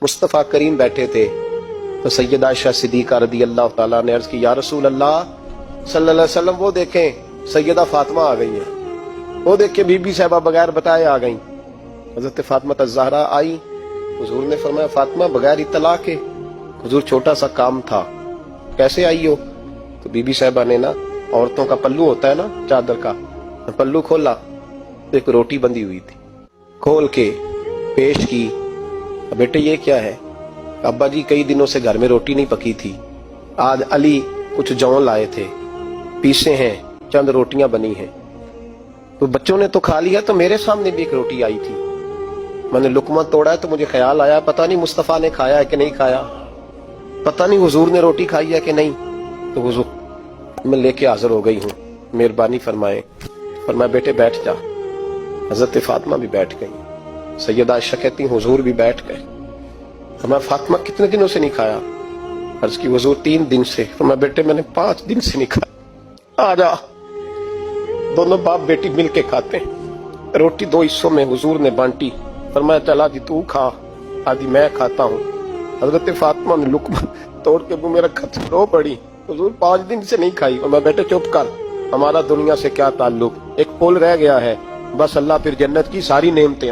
मुस्तफ़ा करीम बैठे थे तो सैयदा आयशा सिद्दीक़ा रदी अल्लाह ताला ने अर्ज की, या रसूल अल्लाह सल्लल्लाहु अलैहि वसल्लम, वो देखें सैयदा फातिमा आ गई है, वो देख के बीबी साहबा बगैर बताए आ गई। हजरत फातिमा ज़हरा आई, हुजूर ने फरमाया फातिमा बगैर इत्तला के। हुजूर छोटा सा काम था, कैसे आई हो? तो बीबी साहबा ने ना, औरतों का पल्लू होता है ना चादर का, पल्लू खोला तो एक रोटी बंधी हुई थी, खोल के पेश की। बेटे ये क्या है? अब्बा जी कई दिनों से घर में रोटी नहीं पकी थी, आज अली कुछ जौ लाए थे, पीसे हैं, चंद रोटियां बनी हैं। तो बच्चों ने तो खा लिया, तो मेरे सामने भी एक रोटी आई थी, मैंने लुकमा तोड़ा है तो मुझे ख्याल आया पता नहीं मुस्तफा ने खाया है कि नहीं खाया, पता नहीं हुजूर ने रोटी खाई है कि नहीं। तो हुजूर मैं लेके हाजिर हो गई हूँ, मेहरबानी फरमाए। फरमाया बेटे बैठ जा। हजरत फातिमा भी बैठ गई। सैयदा आयशा कहती हुजूर भी बैठ गए। फरमाया फातिमा कितने दिनों से नहीं खाया? अर्ज की हुजूर 3 दिन से। फरमाया बेटे मैंने 5 दिन से नहीं खाया, आ जा। दोनों बाप बेटी मिल के खाते हैं। रोटी 2 हिस्सों में हुजूर ने बांटी। फरमाया चला जी तू खा, आदि मैं खाता हूँ। हजरत फातिमा ने लुकमा तोड़ के मुंह में रखा, रो पड़ी, हुजूर 5 दिन से नहीं खाई। और मैं बेटे चुप कर, हमारा दुनिया से क्या ताल्लुक, एक पुल रह गया है बस, अल्लाह फिर जन्नत की सारी नेमतें